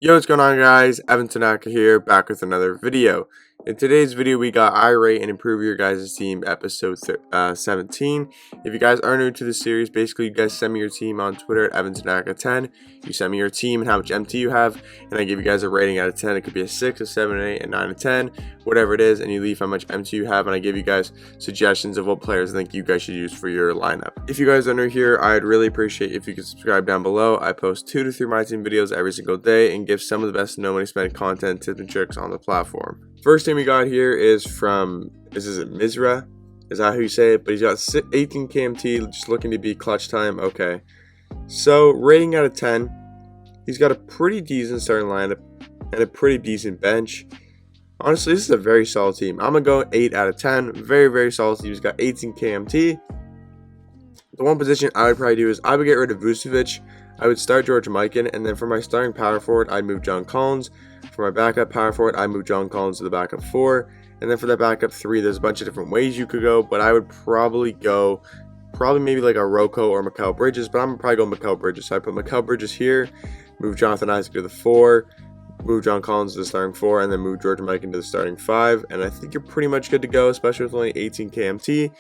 Yo, what's going on, guys? Maniac here, back with another video. In today's video, we got irate and improve your guys' team episode 17. If you guys are new to the series, basically you guys send me your team on Twitter at Evantanaka10. You send me your team and how much MT you have, and I give you guys a rating out of 10. It could be a 6, a 7, an 8, a 9, a 10, whatever it is, and you leave how much MT you have, and I give you guys suggestions of what players I think you guys should use for your lineup. If you guys are new here, I'd really appreciate if you could subscribe down below. I post 2 to 3 Myteam videos every single day and give some of the best no money spent content, tips, and tricks on the platform. First thing we got here is from, is it Misra? Is that how you say it? But he's got 18 KMT, just looking to be clutch time. Okay. So, rating out of 10. He's got a pretty decent starting lineup and a pretty decent bench. Honestly, this is a very solid team. I'm going to go 8 out of 10. Very, very solid team. He's got 18 KMT. The one position I would probably do is I would get rid of Vucevic. I would start George Mikan, and then for my starting power forward, I'd move John Collins. For my backup power forward, I'd move John Collins to the backup 4. And then for that backup 3, there's a bunch of different ways you could go, but I would probably go, maybe like a Rocco or Mikal Bridges, but I'm probably going Mikal Bridges. So I put Mikal Bridges here, move Jonathan Isaac to the 4, move John Collins to the starting 4, and then move George Mikan to the starting 5. And I think you're pretty much good to go, especially with only 18 KMT.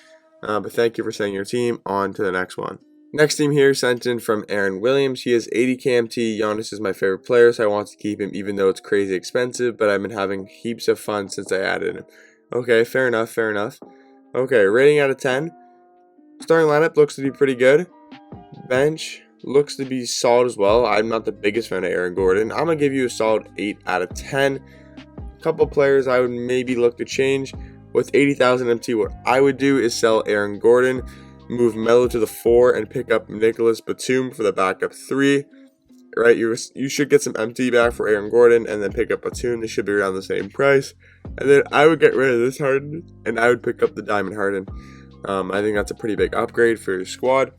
But thank you for sending your team. On to the next one. Next team here sent in from Aaron Williams. He has 80 KMT. Giannis is my favorite player, so I want to keep him even though it's crazy expensive, but I've been having heaps of fun since I added him. Okay, fair enough. Okay, rating out of 10. Starting lineup looks to be pretty good. Bench looks to be solid as well. I'm not the biggest fan of Aaron Gordon. I'm going to give you a solid 8 out of 10. A couple players I would maybe look to change. With 80,000 MT, what I would do is sell Aaron Gordon, move Melo to the 4, and pick up Nicholas Batum for the backup 3. Right, you should get some MT back for Aaron Gordon, and then pick up Batum. They should be around the same price. And then I would get rid of this Harden, and I would pick up the Diamond Harden. I think that's a pretty big upgrade for your squad.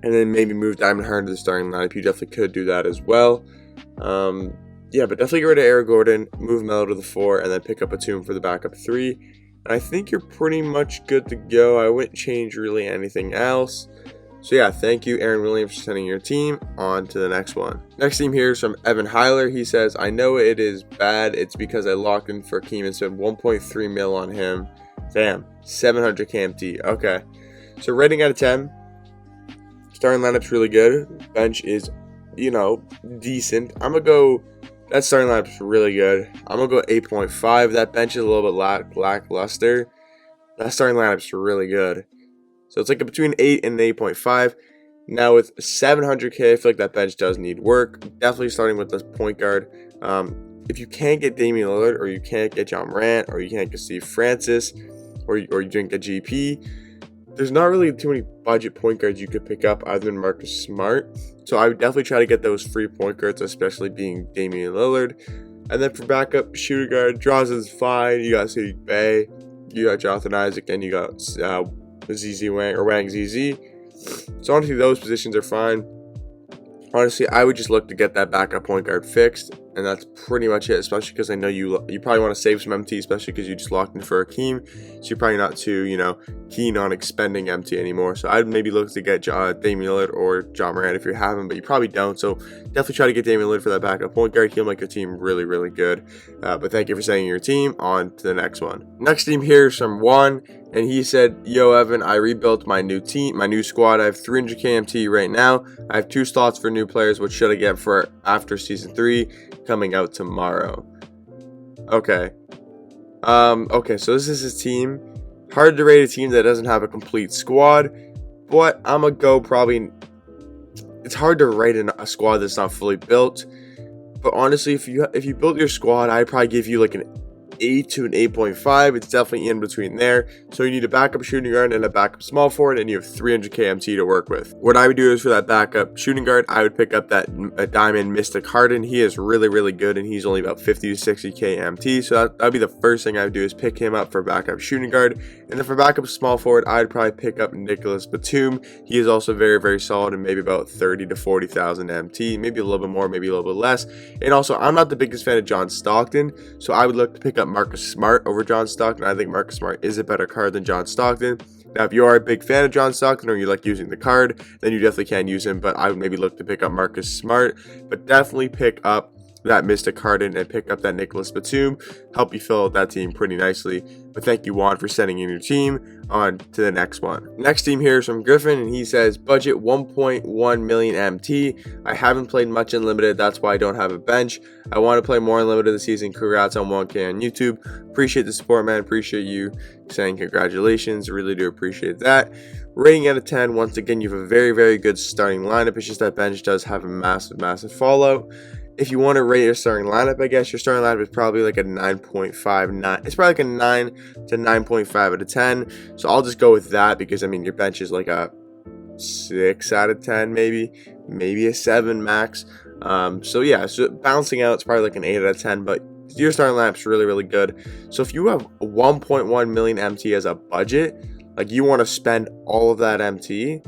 And then maybe move Diamond Harden to the starting lineup. You definitely could do that as well. Yeah, but definitely get rid of Aaron Gordon, move Melo to the 4, and then pick up Batum for the backup 3. And I think you're pretty much good to go. I wouldn't change really anything else. So yeah, thank you, Aaron Williams, for sending your team. On to the next one. Next team here is from Evan Heiler. He says, I know it is bad. It's because I locked in for Keem and spent 1.3 mil on him. Damn, 700 KMT. Okay. So rating out of 10. Starting lineup's really good. Bench is, decent. I'm going to go... That starting lineup's really good. I'm going to go 8.5. That bench is a little bit lackluster. That starting lineup's really good. So it's like between 8 and 8.5. Now with 700k, I feel like that bench does need work. Definitely starting with the point guard. If you can't get Damian Lillard, or you can't get John Morant, or you can't get Steve Francis, or you didn't get GP, there's not really too many budget point guards you could pick up other than Marcus Smart. So I would definitely try to get those free point guards, especially being Damian Lillard. And then for backup shooter guard, Draws is fine. You got Sadie Bay, you got Jonathan Isaac, and you got ZZ Wang or Wang ZZ. So honestly, those positions are fine. Honestly, I would just look to get that backup point guard fixed, and that's pretty much it, especially because I know you probably want to save some MT, especially because you just locked in for Akeem, so you're probably not too, keen on expending MT anymore. So I'd maybe look to get Damian Lillard or John Morant if you have him, but you probably don't, so definitely try to get Damian Lillard for that backup point guard. He'll make your team really, really good. But thank you for sending your team. On to the next one. Next team here is from Juan, and he said, yo, Evan, I rebuilt my new team, my new squad. I have 300 KMT right now. I have 2 slots for new players. What should I get for after season 3 coming out tomorrow? Okay. Okay, so this is his team. Hard to rate a team that doesn't have a complete squad, but I'm gonna go probably. It's hard to rate a squad that's not fully built, but honestly, if you built your squad, I'd probably give you like an 8 to an 8.5. It's definitely in between there. So you need a backup shooting guard and a backup small forward, and you have 300 KMT to work with. What I would do is for that backup shooting guard, I would pick up that Diamond Mystic Harden. He is really, really good, and he's only about 50 to 60 KMT. So that'd be the first thing I would do is pick him up for backup shooting guard. And then for backup small forward, I'd probably pick up Nicholas Batum. He is also very, very solid, and maybe about 30 to 40,000 MT, maybe a little bit more, maybe a little bit less. And also, I'm not the biggest fan of John Stockton, so I would look to pick up Marcus Smart over John Stockton. I think Marcus Smart is a better card than John Stockton. Now, if you are a big fan of John Stockton or you like using the card, then you definitely can use him, but I would maybe look to pick up Marcus Smart. But definitely pick up that Mystic Harden and pick up that Nicholas Batum, help you fill out that team pretty nicely. But thank you, Juan, for sending in your team. On to the next one. Next team here is from Griffin, and he says, budget 1.1 million MT. I haven't played much in limited, that's why I don't have a bench. I want to play more in limited this season. Congrats on 1K on YouTube. Appreciate the support, man. Appreciate you saying congratulations. Really do appreciate that. Rating out of 10. Once again, you have a very, very good starting lineup. It's just that bench does have a massive fallout. If you want to rate your starting lineup, I guess your starting lineup is probably like a 9.59. It's probably like a 9 to 9.5 out of 10. So I'll just go with that because, I mean, your bench is like a 6 out of 10, maybe a 7 max. So yeah, so balancing out, it's probably like an 8 out of 10, but your starting lineup's really, really good. So if you have 1.1 million MT as a budget, like you want to spend all of that MT,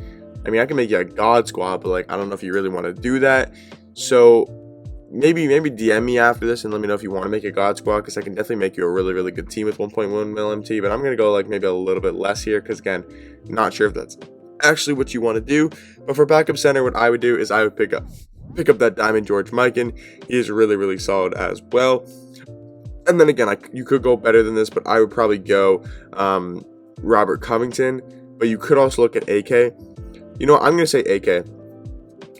I mean, I can make you a God squad, but like I don't know if you really want to do that. So maybe DM me after this and let me know if you want to make a God squad, because I can definitely make you a really, really good team with 1.1 mil MT. But I'm gonna go like maybe a little bit less here, because again, not sure if that's actually what you want to do. But for backup center, what I would do is I would pick up that Diamond George Mikan. He is really, really solid as well. And then again, you could go better than this, but I would probably go Robert Covington. But you could also look at AK. You know what? I'm gonna say AK.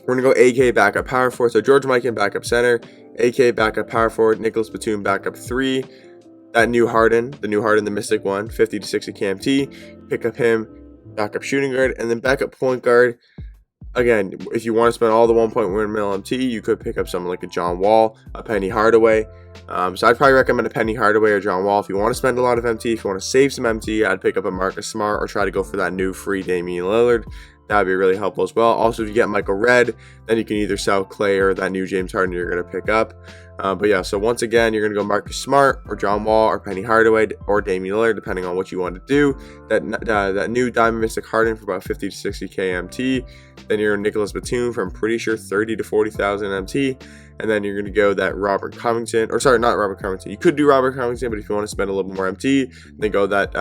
We're going to go AK backup power forward. So George Mikan backup center, AK backup power forward, Nicholas Batum backup 3. That new Harden, the Mystic one, 50 to 60 KMT. Pick up him, backup shooting guard, and then backup point guard. Again, if you want to spend all the 1.1 mil MT, you could pick up someone like a John Wall, a Penny Hardaway. So I'd probably recommend a Penny Hardaway or John Wall. If you want to spend a lot of MT, if you want to save some MT, I'd pick up a Marcus Smart or try to go for that new free Damian Lillard. That would be really helpful as well. Also, if you get Michael Redd, then you can either sell Clay or that new James Harden you're going to pick up. But yeah, so once again, you're going to go Marcus Smart or John Wall or Penny Hardaway or Damian Lillard, depending on what you want to do. That new Diamond Mystic Harden for about 50 to 60 KMT. Then you're Nicholas Batum for, I'm pretty sure, 30 to 40,000 MT. And then you're going to go that Robert Covington, or sorry, not Robert Covington. You could do Robert Covington, but if you want to spend a little bit more MT, then go that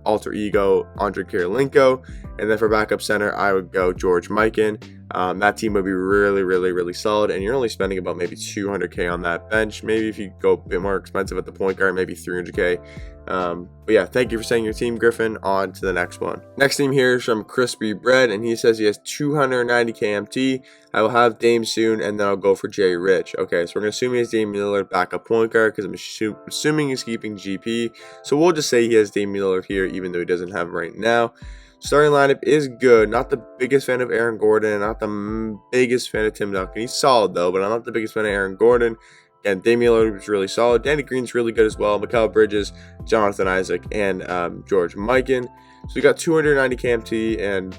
alter ego Andre Kirilenko. And then for backup center, I would go George Mikan. That team would be really, really, really solid, and you're only spending about maybe 200K on that bench. Maybe if you go a bit more expensive at the point guard, maybe 300K. But yeah, thank you for saying your team, Griffin. On to the next one. Next team here is from Crispy Bread, and he says he has 290K MT. I will have Dame soon, and then I'll go for Jay Rich. Okay, so we're going to assume he has Damian Lillard backup point guard, because I'm assuming he's keeping GP. So we'll just say he has Damian Lillard here, even though he doesn't have him right now. Starting lineup is good. Not the biggest fan of Aaron Gordon. Not the biggest fan of Tim Duncan. He's solid, though, but I'm not the biggest fan of Aaron Gordon. Again, Damian Lillard is really solid. Danny Green's really good as well. Mikal Bridges, Jonathan Isaac, and George Mikan. So we got 290 KMT, and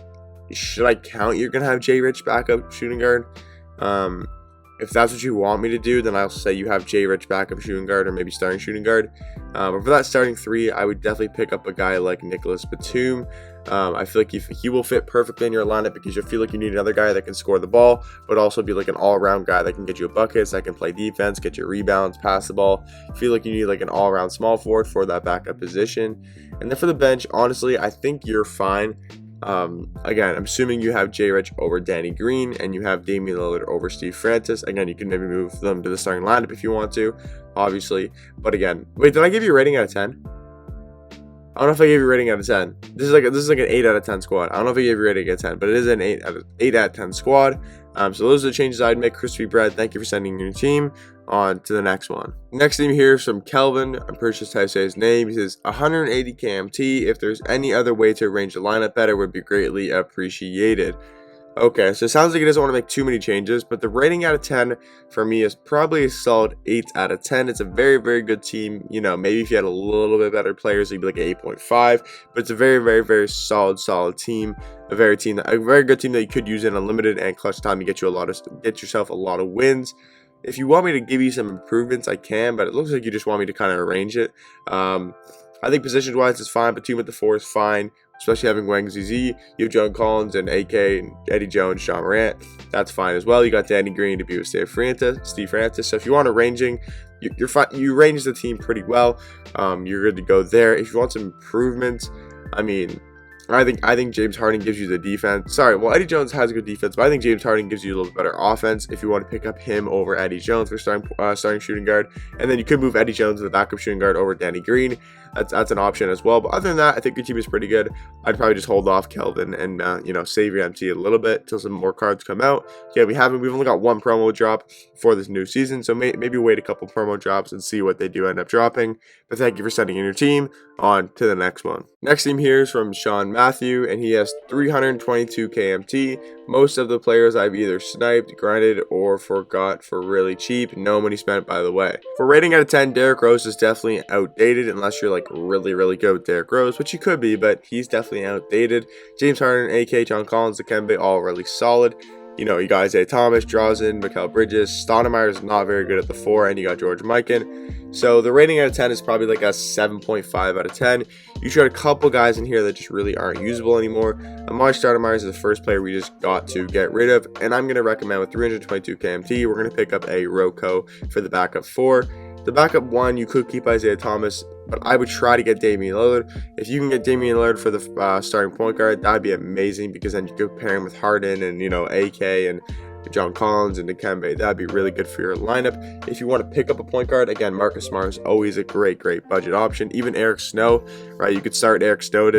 should I count you're going to have Jay Rich backup shooting guard? If that's what you want me to do, then I'll say you have Jay Rich backup shooting guard or maybe starting shooting guard. But for that starting 3, I would definitely pick up a guy like Nicholas Batum. I feel like he will fit perfectly in your lineup, because you feel like you need another guy that can score the ball, but also be like an all-around guy that can get you buckets, that can play defense, get you rebounds, pass the ball. I feel like you need like an all-around small forward for that backup position. And then for the bench, honestly, I think you're fine. Again, I'm assuming you have Jay Rich over Danny Green, and you have Damian Lillard over Steve Francis. Again, you can maybe move them to the starting lineup if you want to, obviously. But again, wait, did I give you a rating out of 10? I don't know if I gave you a rating out of 10. This is like an 8 out of 10 squad. I don't know if I gave you a rating out of 10, but it is an 8 out of 10 squad. So those are the changes I'd make. Crispy Bread, thank you for sending your team. On to the next one. Next team here is from Kelvin. I'm pretty sure that's how to say his name. He says 180 KMT. If there's any other way to arrange the lineup better, would be greatly appreciated. Okay, so it sounds like he doesn't want to make too many changes, but the rating out of 10 for me is probably a solid 8 out of 10. It's a very, very good team. You know, maybe if you had a little bit better players, it'd be like an 8.5, but it's a very, very, very solid team. A very good team that you could use in unlimited and clutch time to get yourself a lot of wins. If you want me to give you some improvements, I can, but it looks like you just want me to kind of arrange it. I think position-wise is fine, but team at the 4 is fine, especially having Wang Zizi. You have John Collins and AK and Eddie Jones, John Morant. That's fine as well. You got Danny Green to be with Steve Francis. So if you want arranging, you're fine. You arrange the team pretty well. You're good to go there. If you want some improvements, I mean, I think James Harden gives you the defense. Sorry, well, Eddie Jones has a good defense, but I think James Harden gives you a little better offense if you want to pick up him over Eddie Jones for starting shooting guard. And then you could move Eddie Jones to the backup shooting guard over Danny Green. That's an option as well. But other than that, I think your team is pretty good. I'd probably just hold off Kelvin and save your MT a little bit until some more cards come out. Yeah, we've only got one promo drop for this new season, so maybe wait a couple promo drops and see what they do end up dropping. But thank you for sending in your team. On to the next one. Next team here is from Sean Matthew, and he has 322 KMT. Most of the players I've either sniped, grinded, or forgot for really cheap. No money spent, by the way. For rating out of 10, Derrick Rose is definitely outdated unless you're like really, really good with Derrick Rose, which you could be, but he's definitely outdated. James Harden, AK, John Collins, Dikembe, all really solid. You got Isaiah Thomas, Drazen, Mikal Bridges. Stoudemire is not very good at the 4, and you got George Mikan. So the rating out of 10 is probably like a 7.5 out of 10. You got a couple guys in here that just really aren't usable anymore. Amari Stoudemire is the first player we just got to get rid of, and I'm going to recommend with 322 KMT, we're going to pick up a Rocco for the backup 4. The backup 1, you could keep Isaiah Thomas, but I would try to get Damian Lillard. If you can get Damian Lillard for the starting point guard, that'd be amazing, because then you could pair him with Harden and AK and John Collins and Dikembe. That'd be really good for your lineup. If you want to pick up a point guard, again, Marcus Smart is always a great budget option. Even Eric Snow, right? You could start Eric Snow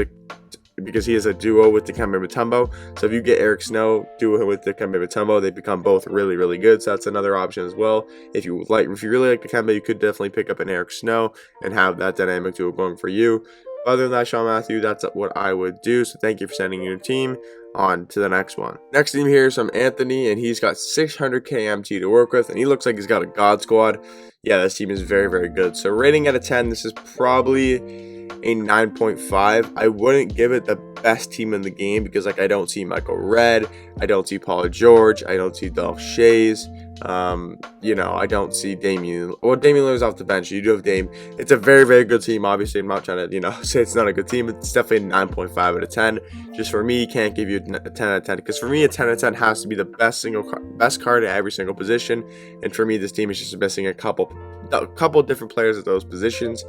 because he is a duo with Dikembe Mutombo. So if you get Eric Snow, duo him with Dikembe Mutombo, they become both really good. So that's another option as well. If you really like Dikembe, you could definitely pick up an Eric Snow and have that dynamic duo going for you. Other than that, Sean Matthew, that's what I would do. So thank you for sending your team. On to the next one. Next team here is from Anthony, and he's got 600 KMT to work with, and he looks like he's got a god squad. Yeah, this team is very good. So rating out of 10, this is probably a 9.5. I wouldn't give it the best team in the game because I don't see Michael Redd, I don't see Paul George, I don't see Dolph Shays. I don't see Damian. Well, Damian Lillard's off the bench. You do have Dame. It's a very good team. Obviously, I'm not trying to, say it's not a good team. It's definitely a 9.5 out of 10. Just for me, can't give you a 10 out of 10 because for me, a 10 out of 10 has to be the best card at every single position. And for me, this team is just missing a couple different players at those positions.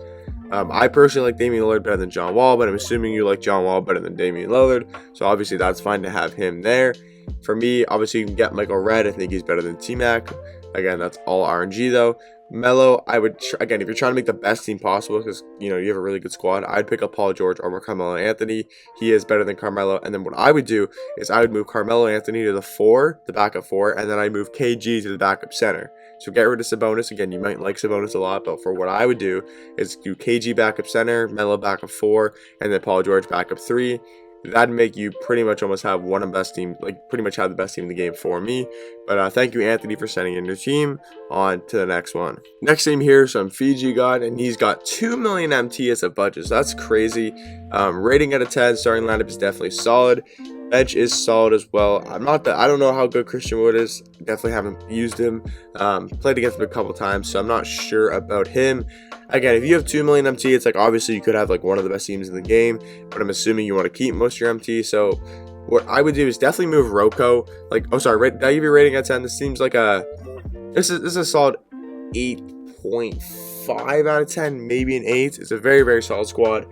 I personally like Damian Lillard better than John Wall, but I'm assuming you like John Wall better than Damian Lillard. So obviously, that's fine to have him there. For me, obviously, you can get Michael Redd. I think he's better than T-Mac. Again, that's all RNG, though. Melo, I would, again, if you're trying to make the best team possible, because, you have a really good squad, I'd pick up Paul George over Carmelo Anthony. He is better than Carmelo. And then what I would do is I would move Carmelo Anthony to the 4, the backup 4, and then I'd move KG to the backup center. So get rid of Sabonis. Again, you might like Sabonis a lot, but for what I would do is do KG backup center, Melo backup 4, and then Paul George backup 3. That'd make you pretty much almost have one of the best team, pretty much have the best team in the game for me. But thank you, Anthony, for sending in your team. On to the next one. Next team here is some fijigod, and he's got 2 million MT as a budget. So that's crazy. Rating out of 10, starting lineup is definitely solid. Bench is solid as well. I don't know how good Christian Wood is. Definitely haven't used him. Played against him a couple times, so I'm not sure about him. Again, if you have 2 million MT, it's obviously you could have one of the best teams in the game, but I'm assuming you want to keep most of your MT. So what I would do is definitely move Rocco. Did I give you a rating at 10? This seems like this is a solid 8.5 out of 10, maybe an 8. It's a very solid squad.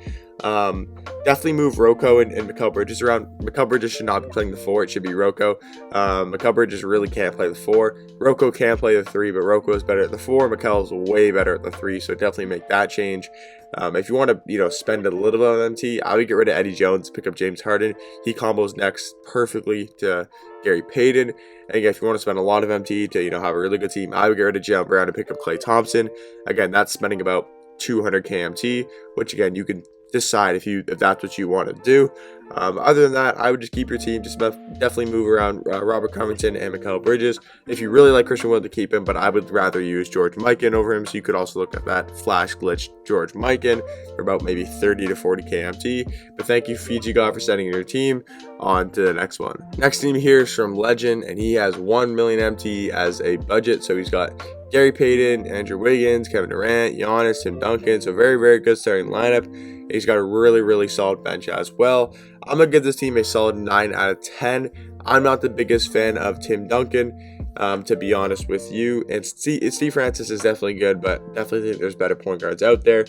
Definitely move Rocco and Mikal Bridges around. Mikal Bridges should not be playing the 4. It should be Rocco. Mikal Bridges really can't play the 4. Rocco can play the 3, but Rocco is better at the 4. Mikal is way better at the 3, so definitely make that change. If you want to, spend a little bit on MT, I would get rid of Eddie Jones, pick up James Harden. He combos next perfectly to Gary Payton. And again, if you want to spend a lot of MT to, have a really good team, I would get rid of Jalen Brown and pick up Klay Thompson. Again, that's spending about 200 KMT, which again, you can decide if that's what you want to do. Other than that, I would just keep your team. Just definitely move around Robert Covington and Mikal Bridges. If you really like Christian Wood, to keep him, but I would rather use George Mikan over him. So you could also look at that flash glitch George Mikan for about maybe 30 to 40 KMT. But thank you, fijigod, for sending your team. On to the next one. Next team here is from Legend, and he has 1 million MT as a budget. So he's got Gary Payton, Andrew Wiggins, Kevin Durant, Giannis, Tim Duncan. So very good starting lineup. He's got a really solid bench as well. I'm going to give this team a solid 9 out of 10. I'm not the biggest fan of Tim Duncan, to be honest with you. And Steve Francis is definitely good, but definitely think there's better point guards out there.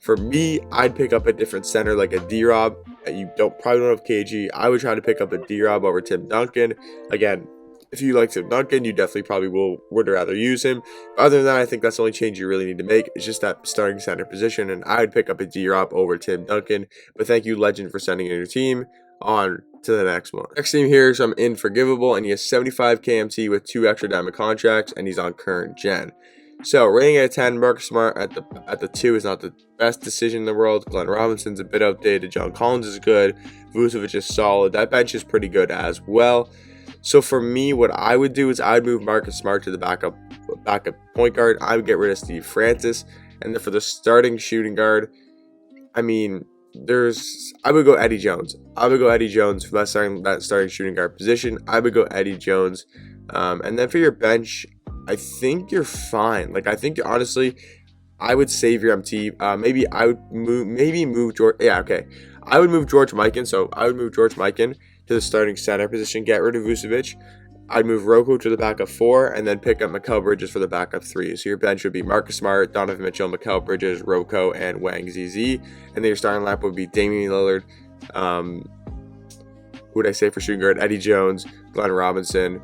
For me, I'd pick up a different center like a D-Rob. You probably don't have KG. I would try to pick up a D-Rob over Tim Duncan. Again, if you like Tim Duncan, you definitely probably would rather use him. Other than that, I think that's the only change you really need to make. It's just that starting center position, and I would pick up a D-Rob over Tim Duncan. But thank you, Legend, for sending in your team. On to the next one. Next team here is from Forgivable, and he has 75 KMT with 2 extra diamond contracts, and he's on current gen. So rating at 10, Marcus Smart at the 2 is not the best decision in the world. Glenn Robinson's a bit outdated. John Collins is good. Vucevic is solid. That bench is pretty good as well. So for me, what I would do is I would move Marcus Smart to the backup point guard. I would get rid of Steve Francis, and then for the starting shooting guard, I mean, I would go Eddie Jones. I would go Eddie Jones for that starting shooting guard position. I would go Eddie Jones, and then for your bench, I think you're fine. Like, I think honestly, I would save your MT. Maybe I would move George. Yeah, okay. I would move George Mikan. So I would move George Mikan to the starting center position. Get rid of Vucevic. I'd move Roku to the backup 4, and then pick up Mikal Bridges for the backup 3. So your bench would be Marcus Smart, Donovan Mitchell, Mikal Bridges, Roko, and Wang ZZ. And then your starting lineup would be Damian Lillard. Who would I say for shooting guard? Eddie Jones, Glenn Robinson,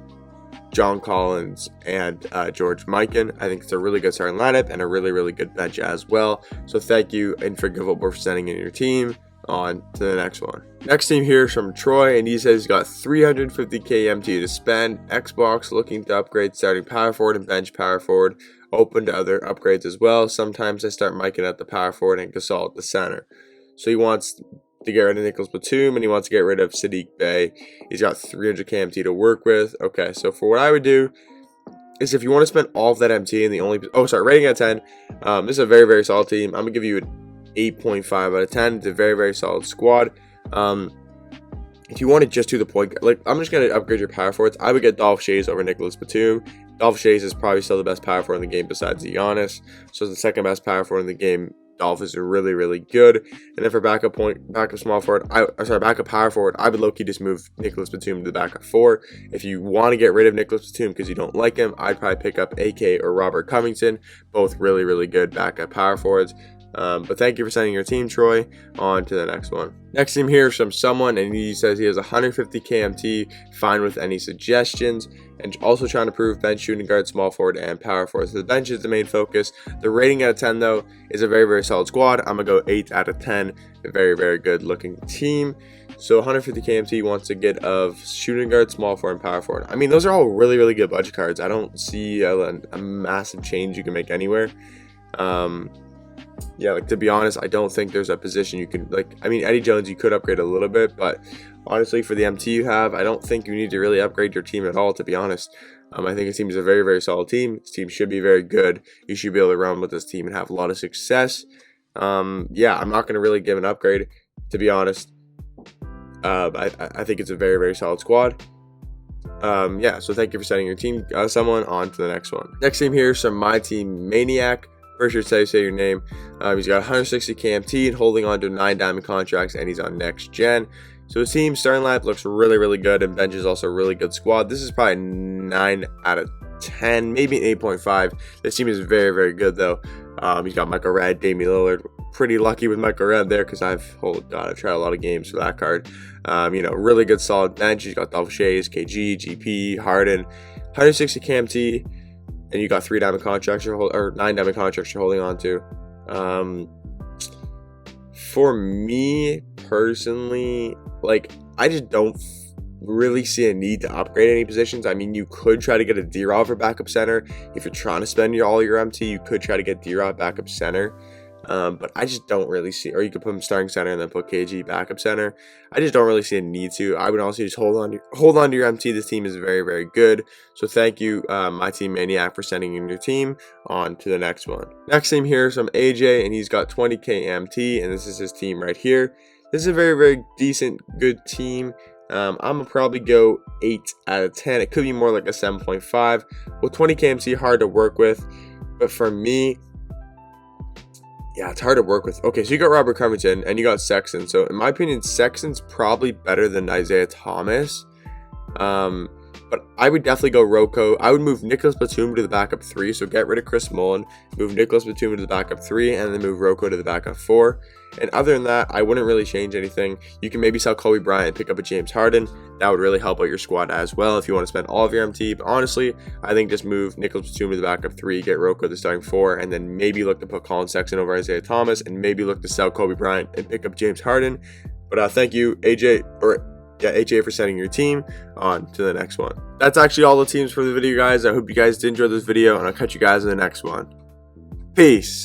John Collins, and George Mikan. I think it's a really good starting lineup and a really, really good bench as well. So thank you, Forgivable, for sending in your team. On to the next one. Next team here is from Troy, and he says he's got 350 KMT to spend. Xbox looking to upgrade starting power forward and bench power forward. Open to other upgrades as well. Sometimes I start Mikan at the power forward and Gasol at the center. So he wants to get rid of Nicholas Batum, and he wants to get rid of Sadiq Bey. He's got 300 KMT to work with. Okay, so for what I would do is, if you want to spend all of that MT in the only... rating at 10. This is a very, very solid team. I'm going to give you an 8.5 out of 10. It's a very, very solid squad. If you want to just do the point, I'm just going to upgrade your power forwards. I would get Dolph Schayes over Nicholas Batum. Dolph Schayes is probably still the best power forward in the game besides Giannis. So the second best power forward in the game. Dolph is really, really good. And then for backup power forward, I would low-key just move Nicholas Batum to the backup 4. If you want to get rid of Nicholas Batum because you don't like him, I'd probably pick up AK or Robert Covington. Both really, really good backup power forwards. But thank you for sending your team, Troy. On to the next one. Next team here is from someone, and he says he has 150 KMT, fine with any suggestions, and also trying to prove bench, shooting guard, small forward, and power forward. So the bench is the main focus. The rating out of 10, though, is a very, very solid squad. I'm going to go 8 out of 10. A very, very good looking team. So 150 KMT wants to get of shooting guard, small forward, and power forward. I mean, those are all really, really good budget cards. I don't see a massive change you can make anywhere. Yeah, to be honest, I don't think there's a position you can, Eddie Jones, you could upgrade a little bit, but honestly, for the MT you have, I don't think you need to really upgrade your team at all, to be honest. I think this team is a very, very solid team. This team should be very good. You should be able to run with this team and have a lot of success. Yeah, I'm not going to really give an upgrade, to be honest. I think it's a very, very solid squad. Yeah, so thank you for sending your team, someone. On to the next one. Next team here is from Myteam Maniac. First, sure, say your name. He's got 160 KMT and holding on to 9 diamond contracts, and he's on next gen. So his team starting lineup looks really, really good, and bench is also a really good squad. This is probably 9 out of 10, maybe an 8.5. This team is very, very good though. He's got Michael Redd, Damian Lillard. Pretty lucky with Michael Redd there because I've tried a lot of games for that card. Really good solid bench. He's got Dolph Schayes, KG, GP, Harden, 160 KMT. And you got 9 diamond contracts you're holding on to. For me personally, I just don't really see a need to upgrade any positions. I mean, you could try to get a D-Rob for backup center. If you're trying to spend all your MT, you could try to get D-Rob backup center. But I just don't really see, or you could put him starting center and then put KG backup center. I just don't really see a need to. I would honestly just hold on to your MT. This team is very, very good. So thank you, Myteam Maniac, for sending in your team. On to the next one. Next team here is from AJ, and he's got 20k MT, and this is his team right here. This is a very, very decent, good team. I'm gonna probably go 8 out of 10. It could be more like a 7.5. With 20k MT, hard to work with, but for me, yeah, it's hard to work with. Okay, so you got Robert Covington and you got Sexton. So in my opinion, Sexton's probably better than Isaiah Thomas. But I would definitely go Rocco. I would move Nicholas Batum to the backup 3, so get rid of Chris Mullin, move Nicholas Batum to the backup 3, and then move Rocco to the backup 4. And other than that, I wouldn't really change anything. You can maybe sell Kobe Bryant and pick up a James Harden. That would really help out your squad as well if you want to spend all of your MT. But honestly, I think just move Nicholas Batum to the backup 3, get Rocco the starting 4, and then maybe look to put Colin Sexton over Isaiah Thomas, and maybe look to sell Kobe Bryant and pick up James Harden. But thank you, AJ, for sending your team on to the next one. That's actually all the teams for the video, guys. I hope you guys did enjoy this video, and I'll catch you guys in the next one. Peace.